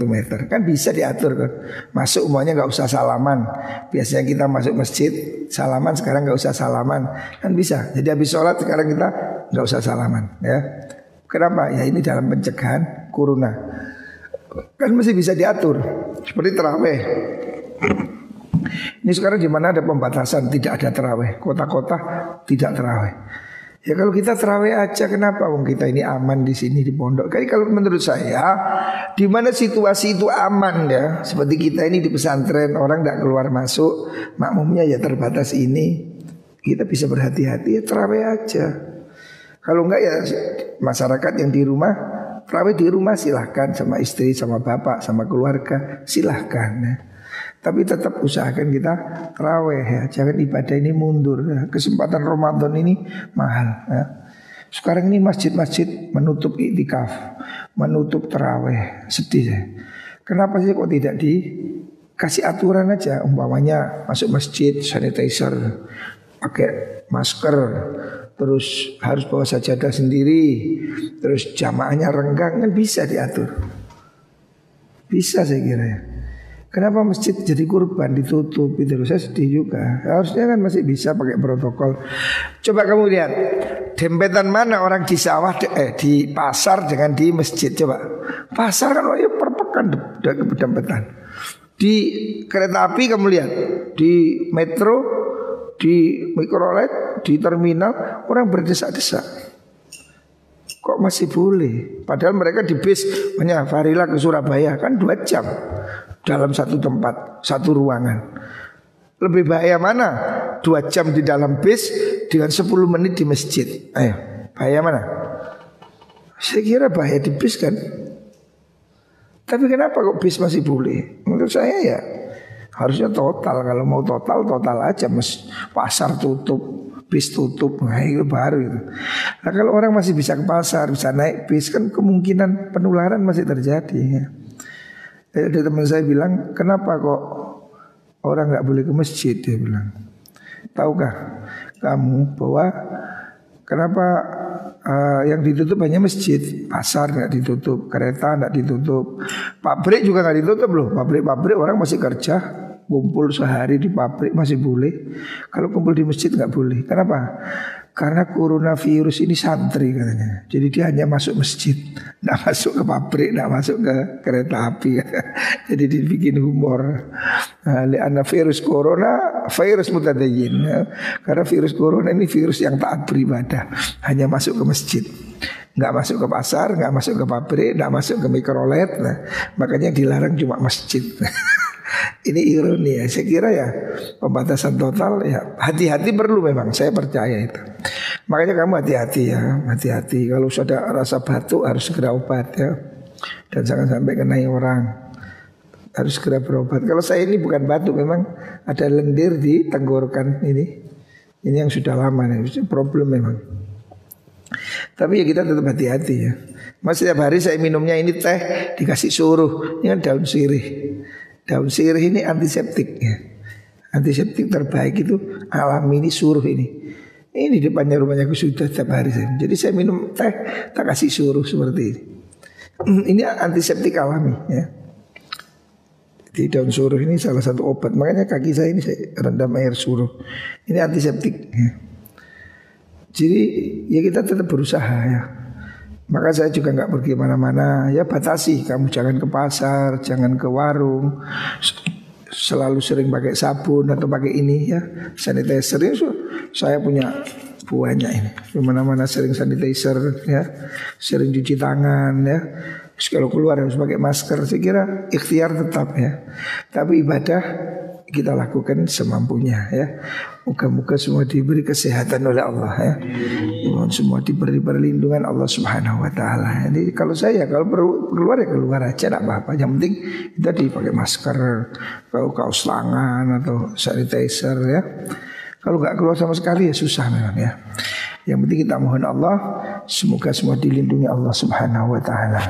meter kan bisa diatur kan. Masuk umumnya nggak usah salaman. Biasanya kita masuk masjid salaman, sekarang nggak usah salaman kan bisa. Jadi habis sholat sekarang kita nggak usah salaman ya. Kenapa? Ya ini dalam pencegahan corona. Kan masih bisa diatur seperti taraweh. Ini sekarang di mana ada pembatasan, tidak ada taraweh. Kota-kota tidak taraweh. Ya kalau kita terawih aja, kenapa? Wong kita ini aman di sini di pondok. Kalau menurut saya, di mana situasi itu aman ya, seperti kita ini di pesantren, orang tidak keluar masuk, makmumnya ya terbatas ini, kita bisa berhati-hati ya terawih aja. Kalau enggak ya masyarakat yang di rumah, terawih di rumah silahkan sama istri, sama bapak, sama keluarga, silahkan ya. Tapi tetap usahakan kita tarawih ya. Jangan ibadah ini mundur ya. Kesempatan Ramadan ini mahal ya. Sekarang ini masjid-masjid menutup iktikaf, menutup tarawih. Sedih ya. Kenapa sih kok tidak dikasih aturan aja? Umpamanya masuk masjid sanitizer, pakai masker, terus harus bawa sajadah sendiri, terus jamaahnya renggang, kan bisa diatur. Bisa saya kira ya. Kenapa masjid jadi kurban ditutup itu? Saya sedih juga. Harusnya kan masih bisa pakai protokol. Coba kamu lihat dempetan mana orang di sawah di pasar dengan di masjid. Coba pasar kan ya per pekan dempetan. Di kereta api kamu lihat, di metro, di mikrolet, di terminal orang berdesak-desak. Kok masih boleh? Padahal mereka di bis hanya Farila ke Surabaya kan 2 jam dalam satu tempat, satu ruangan. Lebih bahaya mana? 2 jam di dalam bis dengan 10 menit di masjid. Ayo, bahaya mana? Saya kira bahaya di bis kan. Tapi kenapa kok bis masih boleh? Menurut saya ya harusnya total. Kalau mau total, total aja. Pasar tutup, bis tutup, nah itu baru itu. Nah kalau orang masih bisa ke pasar, bisa naik bis, kan kemungkinan penularan masih terjadi ya. Ada teman saya bilang, kenapa kok orang nggak boleh ke masjid? Dia bilang, tahukah kamu bahwa kenapa yang ditutup hanya masjid, pasar nggak ditutup, kereta nggak ditutup, pabrik juga nggak ditutup loh. Pabrik orang masih kerja, kumpul sehari di pabrik masih boleh. Kalau kumpul di masjid nggak boleh. Kenapa? Karena coronavirus ini santri katanya. Jadi dia hanya masuk masjid, nggak masuk ke pabrik, nggak masuk ke kereta api. Jadi dibikin humor. Lianna virus corona virus mutadayyin. Karena virus corona ini virus yang taat beribadah, hanya masuk ke masjid, nggak masuk ke pasar, nggak masuk ke pabrik, nggak masuk ke mikrolet. Nah, makanya dilarang cuma masjid. Ini ironi ya. Saya kira ya pembatasan total ya hati-hati perlu memang. Saya percaya itu. Makanya kamu hati-hati ya. Hati-hati. Kalau sudah rasa batuk harus segera obat ya. Dan jangan sampai kenai orang. Harus segera berobat. Kalau saya ini bukan batuk, memang ada lendir di tenggorokan ini. Ini yang sudah lama nih. Problem memang. Tapi ya kita tetap hati-hati ya. Mas setiap hari saya minumnya ini teh dikasih suruh. Ini kan daun sirih. Daun sirih ini antiseptik ya. Antiseptik terbaik itu alami, ini suruh ini. Ini di depannya rumahnya aku sudah setiap hari saya. Jadi saya minum teh tak kasih suruh seperti ini. Ini antiseptik alami ya. Jadi daun suruh ini salah satu obat. Makanya kaki saya ini saya rendam air suruh. Ini antiseptik ya. Jadi ya kita tetap berusaha ya. Maka saya juga nggak pergi mana-mana. Ya batasi, kamu jangan ke pasar, jangan ke warung. Selalu sering pakai sabun atau pakai ini ya, sanitizer. Saya punya banyak ini. Kemana-mana sering sanitizer ya, sering cuci tangan ya. Terus kalau keluar harus pakai masker. Saya kira ikhtiar tetap ya. Tapi ibadah kita lakukan semampunya ya. Moga-moga semua diberi kesehatan oleh Allah ya. Mohon semua diberi perlindungan Allah Subhanahu wa taala. Jadi kalau saya kalau perlu keluar ya keluar aja, enggak apa-apa. Yang penting kita dipakai masker, kalau kaos tangan atau sanitizer ya. Kalau enggak keluar sama sekali ya susah memang ya. Yang penting kita mohon Allah semoga semua dilindungi Allah Subhanahu wa taala.